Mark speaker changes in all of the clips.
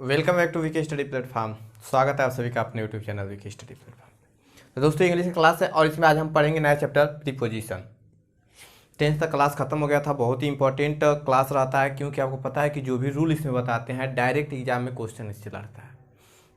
Speaker 1: Welcome back to VK study platform. स्वागत है आप सभी का अपने YouTube channel VK study platform. तो दोस्तों इंग्लिश की क्लास है और इसमें आज हम पढ़ेंगे नया चैप्टर प्रीपोजिशन। 10th तक क्लास खत्म हो गया था। बहुत ही इंपॉर्टेंट क्लास रहता है क्योंकि आपको पता है कि जो भी रूल इसमें बताते हैं डायरेक्ट एग्जाम में क्वेश्चन इससे लड़ता है।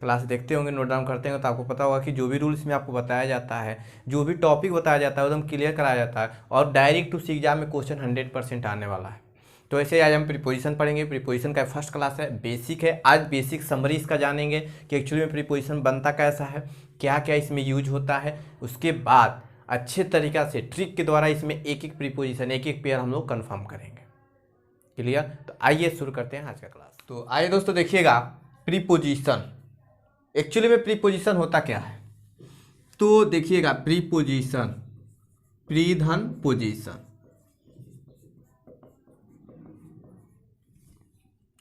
Speaker 1: क्लास देखते होंगे, नोट डाउन करते होंगे तो आपको पता होगा कि जो भी रूल इसमें आपको बताया जाता है, जो भी टॉपिक बताया जाता है एकदम क्लियर कराया जाता है और डायरेक्ट उस एग्जाम में क्वेश्चन 100% आने वाला है। तो ऐसे आज हम प्रीपोजिशन पढ़ेंगे। प्रीपोजिशन का फर्स्ट क्लास है, बेसिक है। आज बेसिक समरी इसका जानेंगे कि एक्चुअली में प्रीपोजिशन बनता कैसा है, क्या क्या इसमें यूज होता है। उसके बाद अच्छे तरीक़ा से ट्रिक के द्वारा इसमें एक एक प्रीपोजिशन, एक एक पेयर हम लोग कंफर्म करेंगे। क्लियर? तो आइए शुरू करते हैं आज का क्लास। तो आइए दोस्तों देखिएगा, प्रीपोजिशन एक्चुअली में प्रीपोजिशन होता क्या है। तो देखिएगा, प्रीपोजिशन प्रीधन पोजीशन,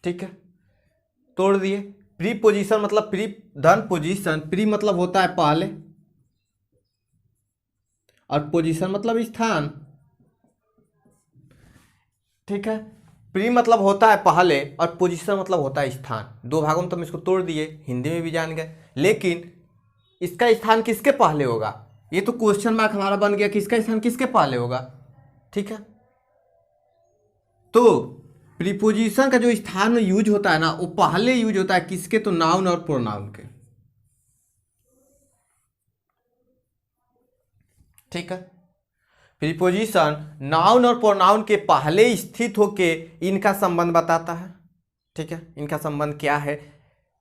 Speaker 1: ठीक है, तोड़ दिए। प्री पोजीशन मतलब प्री धन पोजीशन। प्री मतलब होता है पहले और पोजीशन मतलब स्थान, ठीक है। प्री मतलब होता है पहले और पोजीशन मतलब होता है स्थान। दो भागों में तो हम इसको तोड़ दिए, हिंदी में भी जान गए। लेकिन इसका स्थान किसके पहले होगा, ये तो क्वेश्चन मार्क हमारा बन गया कि इसका स्थान किसके पहले होगा, ठीक है। तो प्रीपोजिशन का जो स्थान में यूज होता है ना, वो पहले यूज होता है किसके, तो नाउन और प्रोनाउन के, ठीक है। प्रीपोजिशन नाउन और प्रोनाउन के पहले स्थित होके इनका संबंध बताता है, ठीक है। इनका संबंध क्या है,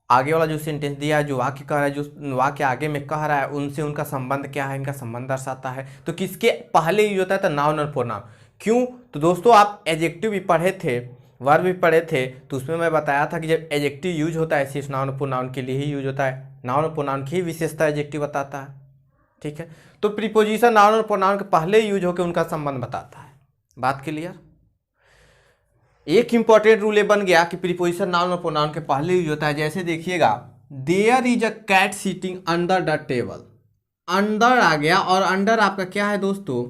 Speaker 1: आगे वाला जो सेंटेंस दिया है, जो वाक्य कह रहा है, जो वाक्य आगे में कह रहा है, उनसे उनका संबंध क्या है, इनका संबंध दर्शाता है। तो किसके पहले यूज होता है, तो नाउन और प्रोनाउन। क्यों? तो दोस्तों आप एडजेक्टिव भी पढ़े थे, वर्ब भी पढ़े थे, तो उसमें मैं बताया था कि जब एडजेक्टिव यूज होता है सिर्फ नाउन और प्रोनाउन के लिए ही यूज होता है। नाउन और प्रोनाउन की ही विशेषता एडजेक्टिव बताता है, ठीक है। तो प्रीपोजिशन नाउन और प्रोनाउन के पहले यूज होकर उनका संबंध बताता है। बात क्लियर? एक इंपॉर्टेंट रूल ये बन गया कि प्रीपोजिशन नाउन और प्रोनाउन के पहले यूज होता है। जैसे देखिएगा, there is a cat sitting under the table. Under आ गया और अंडर आपका क्या है दोस्तों,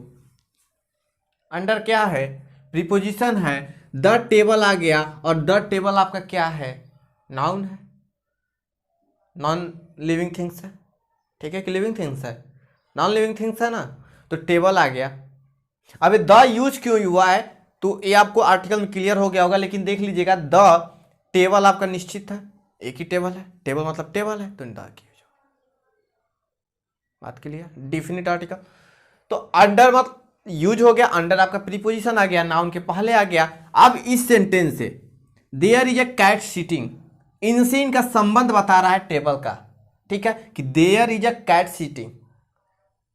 Speaker 1: अंडर क्या है, प्रीपोजिशन है। द टेबल आ गया और द टेबल आपका क्या है, नाउन है, नॉन लिविंग थिंग्स है, ठीक है कि लिविंग थिंग्स है, नॉन लिविंग थिंग्स है ना। तो टेबल आ गया। अबे द यूज क्यों हुआ है, तो ये आपको आर्टिकल में क्लियर हो गया होगा, लेकिन देख लीजिएगा, द टेबल आपका निश्चित है, एक ही टेबल है, टेबल मतलब टेबल है, तो द की बात क्लियर, डिफिनिट आर्टिकल। तो अंडर मतलब यूज हो गया, अंडर आपका प्रीपोजिशन आ गया, नाउन के पहले आ गया। अब इस सेंटेंस से there is a cat sitting, इनसे इनका संबंध बता रहा है टेबल का, ठीक है, कि there is a cat sitting,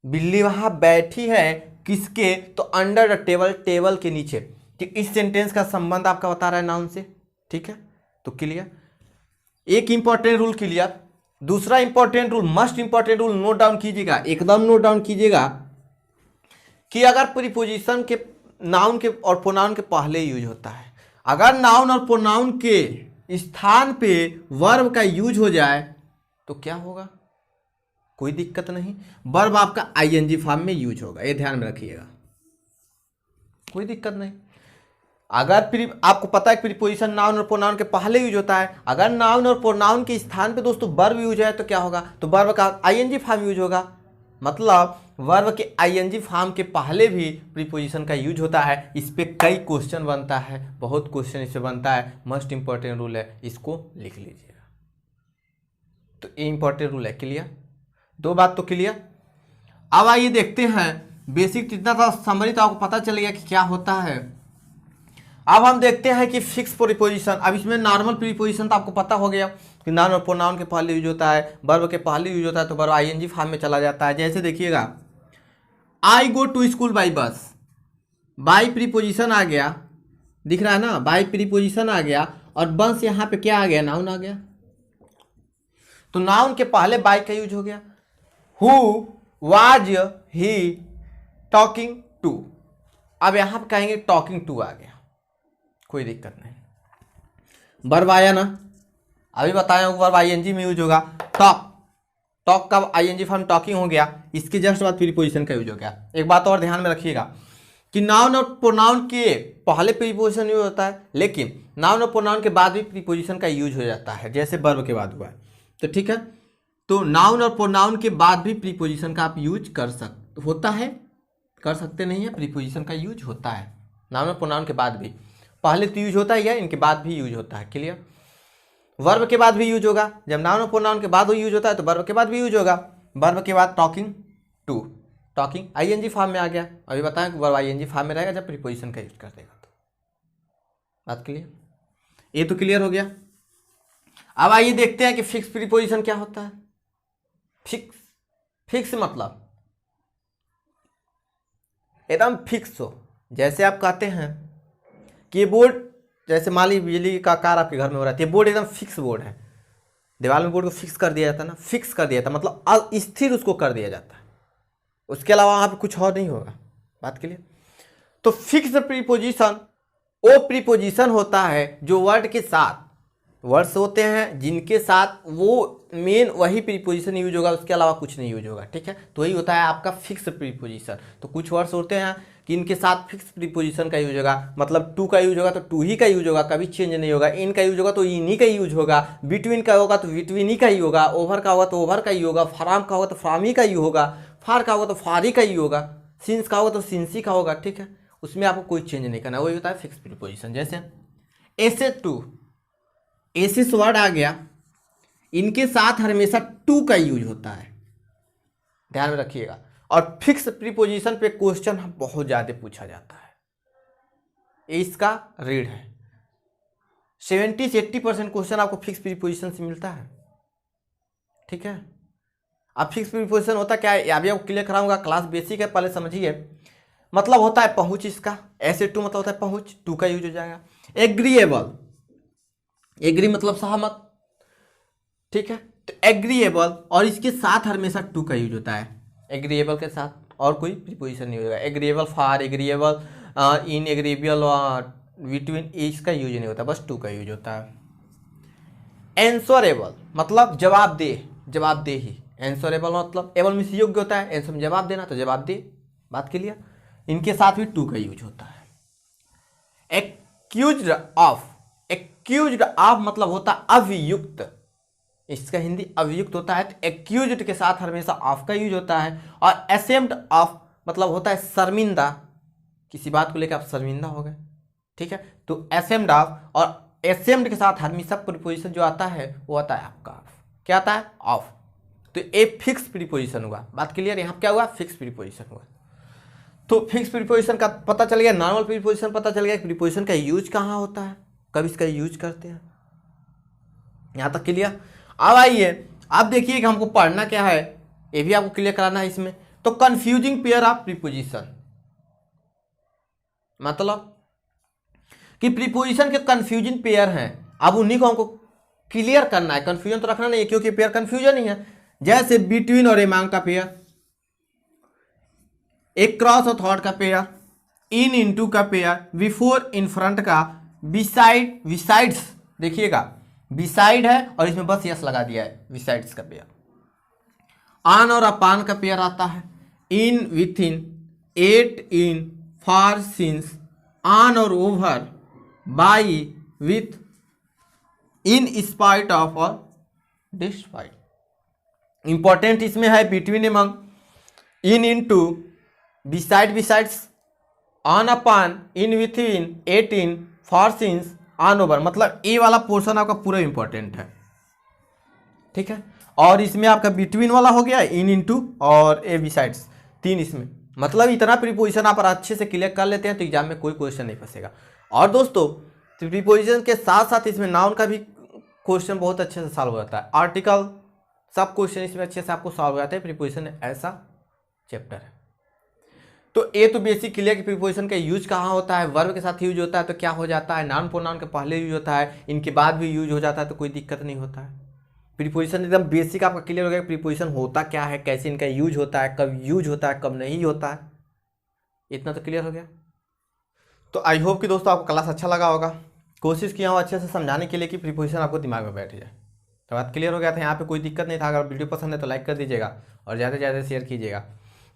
Speaker 1: बिल्ली वहां बैठी है किसके, तो अंडर द टेबल, टेबल के नीचे। कि इस सेंटेंस का संबंध आपका बता रहा है नाउन से, ठीक है। तो क्लियर, एक इंपॉर्टेंट रूल क्लियर। दूसरा important rule, must important rule note down कीजिएगा, एकदम नोट डाउन कीजिएगा, कि अगर प्रीपोजिशन के नाउन के और प्रोनाउन के पहले यूज होता है, अगर नाउन और प्रोनाउन के स्थान पे वर्ब का यूज हो जाए तो क्या होगा, कोई दिक्कत नहीं, वर्ब आपका आईएनजी फॉर्म में यूज होगा, ये ध्यान में रखिएगा, कोई दिक्कत नहीं। अगर आपको पता है प्रीपोजिशन नाउन और प्रोनाउन के पहले यूज होता है, अगर नाउन और प्रोनाउन के स्थान पे दोस्तों वर्ब यूज है तो क्या होगा, तो वर्ब का आईएनजी फॉर्म यूज होगा। मतलब वर्ब के आईएनजी फॉर्म के पहले भी प्रीपोजिशन का यूज होता है। इस पे कई क्वेश्चन बनता है, बहुत क्वेश्चन इससे बनता है, मस्ट इंपॉर्टेंट रूल है, इसको लिख लीजिएगा। तो ये इंपॉर्टेंट रूल है, क्लियर, दो बात तो क्लियर। अब आइए देखते हैं, बेसिक इतना था समरी तो आपको पता चल गया कि क्या होता है। अब हम देखते हैं कि फिक्स प्रीपोजिशन। अब इसमें नॉर्मल प्रीपोजिशन तो आपको पता हो गया कि नाउन और प्रोनाउन के पहले यूज होता है, वर्ब के पहले यूज होता है, तो वर्ब आईएनजी फॉर्म में चला जाता है। जैसे देखिएगा, I go to school by bus, by preposition आ गया, दिख रहा है ना, बाई प्रीपोजिशन आ गया और बस यहाँ पे क्या आ गया, नाउन आ गया, तो नाउन के पहले बाई का यूज हो गया। Who was he talking to, अब यहां पे कहेंगे टॉकिंग टू आ गया, कोई दिक्कत नहीं। वर्ब आया ना, अभी बताया हूं वर्ब आईएनजी में यूज होगा। टॉक, टॉक का आईएनजी फॉर्म टॉकिंग हो गया, इसके जस्ट बाद प्रीपोजिशन का यूज हो गया। एक बात और ध्यान में रखिएगा कि नाउन और प्रोनाउन के पहले प्रीपोजिशन यूज होता है, लेकिन नाउन और प्रोनाउन के बाद भी प्रीपोजिशन का यूज हो जाता है, जैसे वर्ब के बाद हुआ है। तो ठीक है, तो नाउन और प्रोनाउन के बाद भी प्रीपोजिशन का आप यूज कर सकते नहीं है, प्रीपोजिशन का यूज होता है नाउन और प्रोनाउन के बाद भी। पहले तो यूज होता ही है, इनके बाद भी यूज होता है। क्लियर? वर्ब के बाद भी यूज होगा, जब नाउन और प्रोनाउन के बाद वो यूज होता है तो वर्ब के बाद भी यूज होगा। वर्ब के बाद talking to, talking ING form में आ गया। अभी बताएं कि वर्ब आईएनजी फॉर्म में रहेगा जब प्रीपोजिशन का यूज कर देगा। तो बात क्लियर? ये तो क्लियर हो गया। अब आइए देखते हैं कि फिक्स प्रीपोजिशन क्या होता है। फिक्स मतलब एकदम फिक्स हो। जैसे आप कहते हैं कि ये बोर्ड, जैसे मान लीजिए बिजली का कार आपके घर में हो रहा है, ये बोर्ड एकदम फिक्स बोर्ड है। दीवार में बोर्ड को फिक्स कर दिया जाता है ना, फिक्स कर दिया जाता है मतलब स्थिर उसको कर दिया जाता है, उसके अलावा वहाँ पे कुछ और नहीं होगा। बात क्लियर? तो फिक्स प्रीपोजिशन वो प्रीपोजिशन होता है जो वर्ड के साथ, वर्ड्स होते हैं जिनके साथ वो मेन वही प्रीपोजिशन यूज होगा, उसके अलावा कुछ नहीं यूज होगा। ठीक है, तो वही होता है आपका फिक्स प्रीपोजिशन। तो कुछ वर्ड्स होते हैं कि इनके साथ फिक्स प्रीपोजिशन का यूज होगा, मतलब टू का यूज होगा तो टू ही का यूज होगा, कभी चेंज नहीं होगा। इन का यूज होगा तो इन ही का यूज होगा, बिटवीन का होगा तो बिटवीन ही का ही होगा, ओवर का होगा तो ओवर का ही होगा, फ्रॉम का होगा तो फ्रॉम ही का ही होगा, फार का होगा तो फार ही का ही होगा, सिंस का होगा तो सिंस ही का होगा। ठीक है, उसमें आपको कोई चेंज नहीं करना, वही होता है फिक्स प्रीपोजिशन। जैसे ऐसे टू, ऐसे वर्ड आ गया, इनके साथ हमेशा टू का यूज होता है, ध्यान में रखिएगा। और फिक्स प्रीपोजिशन पे क्वेश्चन बहुत ज़्यादा पूछा जाता है, ये इसका रीड है। 70 से 80% क्वेश्चन आपको फिक्स प्रीपोजिशन से मिलता है। ठीक है, अब फिक्स प्रीपोजिशन होता क्या है अभी आपको क्लियर कराऊंगा, क्लास बेसिक है, पहले समझिए। मतलब होता है पहुंच, इसका ऐसे टू मतलब होता है पहुंच, टू का यूज हो जाएगा। एग्रीएबल, एग्री मतलब सहमत। ठीक है, तो एग्रीएबल और इसके साथ हमेशा टू का यूज होता है, एग्रीएबल के साथ और कोई प्रीपोजिशन नहीं होगा। Agreeable for, agreeable in, agreeable between, इसका यूज नहीं होता, बस टू का यूज होता है। एंसरेबल मतलब जवाबदेह, जवाबदेही। एंसरेबल मतलब एबल में योग्य होता है, आंसर में जवाब देना, तो जवाब दे। बात क्लियर? इनके साथ भी टू का यूज होता है। एक्यूज्ड ऑफ, एक्यूज्ड ऑफ मतलब होता है अभियुक्त, इसका हिंदी अभियुक्त होता है। तो एक्यूज्ड के साथ हमेशा ऑफ का यूज होता है। और असेम्ड ऑफ मतलब होता है शर्मिंदा, किसी बात को लेकर आप शर्मिंदा हो गए। ठीक है, तो असेम्ड ऑफ, और असेम्ड के साथ हमेशा प्रीपोजिशन जो आता है वो आता है आपका ऑफ। क्या आता है? ऑफ। तो ए फिक्स प्रीपोजिशन हुआ। बात क्लियर? यहाँ क्या हुआ? फिक्स प्रीपोजिशन हुआ। तो फिक्स प्रीपोजिशन का पता चल गया, नॉर्मल प्रीपोजिशन पता चल गया, प्रीपोजिशन का यूज कहाँ होता है, कब इसका यूज करते हैं। यहाँ तक क्लियर? अब आइए, अब देखिए कि हमको पढ़ना क्या है, ये भी आपको क्लियर कराना है इसमें। तो कंफ्यूजिंग पेयर ऑफ प्रीपोजिशन मतलब कि प्रीपोजिशन के कंफ्यूजिंग पेयर हैं, अब उन्हीं को हमको क्लियर करना है। कंफ्यूजन तो रखना नहीं है क्योंकि पेयर कंफ्यूजन ही है। जैसे बिटवीन और एमंग का पेयर, एक क्रॉस और थॉट का पेयर, इन इनटू का पेयर, बिफोर इन फ्रंट का, बिसाइड बिसाइड्स, देखिएगा बिसाइड है और इसमें बस यस लगा दिया है, बिसाइड्स का पेयर। ऑन और अपान का पेयर आता है, in with in, at in, for since, on और over, by, with, in spite of और डिस्पाइट। इंपॉर्टेंट इसमें है between among, in into, beside besides, on upon, in with in, at in, for since, on over. मतलब A वाला portion आपका पूरा important है। ठीक है, और इसमें आपका बिटवीन वाला हो गया, इन इनटू और ए बिसाइड्स, तीन इसमें। मतलब इतना प्रीपोजिशन आप अच्छे से क्लियर कर लेते हैं तो एग्जाम में कोई क्वेश्चन नहीं फंसेगा। और दोस्तों प्रीपोजिशन के साथ साथ इसमें नाउन का भी क्वेश्चन बहुत अच्छे से सॉल्व हो जाता है, आर्टिकल, सब क्वेश्चन इसमें अच्छे से आपको सॉल्व हो जाते हैं। प्रीपोजिशन ऐसा चैप्टर है। तो ये तो बेसिक क्लियर कि प्रीपोजिशन का यूज कहाँ होता है, वर्ब के साथ यूज होता है तो क्या हो जाता है, नाउन प्रोनाउन के पहले यूज होता है, इनके बाद भी यूज हो जाता है, तो कोई दिक्कत नहीं होता है। प्रीपोजिशन एकदम बेसिक आपका क्लियर हो गया, प्रीपोजिशन होता क्या है, कैसे इनका यूज होता है, कब यूज होता है, कब नहीं होता है, इतना तो क्लियर हो गया। तो आई होप कि दोस्तों आपको क्लास अच्छा लगा होगा। कोशिश किया हूँ अच्छे से समझाने के लिए कि प्रीपोजिशन आपको दिमाग में बैठ जाए। तो बात क्लियर हो गया था, यहाँ पे कोई दिक्कत नहीं था। अगर वीडियो पसंद है तो लाइक कर दीजिएगा और ज़्यादा से ज़्यादा शेयर कीजिएगा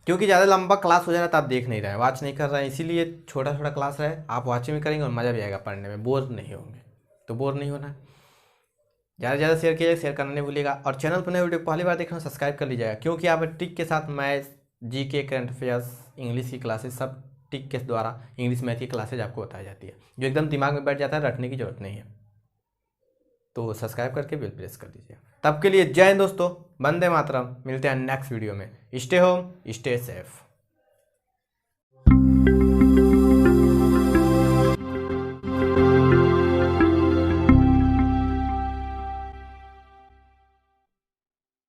Speaker 1: क्योंकि ज़्यादा लंबा क्लास हो जा रहा है तो आप देख नहीं रहे हैं, वॉच नहीं कर रहे हैं, इसीलिए छोटा छोटा क्लास रहे, आप वॉचिंग भी करेंगे और मज़ा भी आएगा पढ़ने में, बोर नहीं होंगे। तो बोर नहीं होना है, ज़्यादा से ज़्यादा शेयर कीजिएगा, शेयर करना नहीं भूलिएगा। और चैनल पर नए वीडियो पहली बार देख रहे हो सब्सक्राइब कर लीजिएगा, क्योंकि आप ट्रिक के साथ math, GK, current affairs, English की क्लासेस सब ट्रिक के द्वारा, इंग्लिश मैथ की क्लासेज आपको बताई जाती है, जो एकदम दिमाग में बैठ जाता है, रटने की जरूरत नहीं है। तो सब्सक्राइब करके बेल प्रेस कर दीजिए। तब के लिए जय हिंद दोस्तों, वंदे मातरम। मिलते हैं नेक्स्ट वीडियो में। Stay home, stay safe.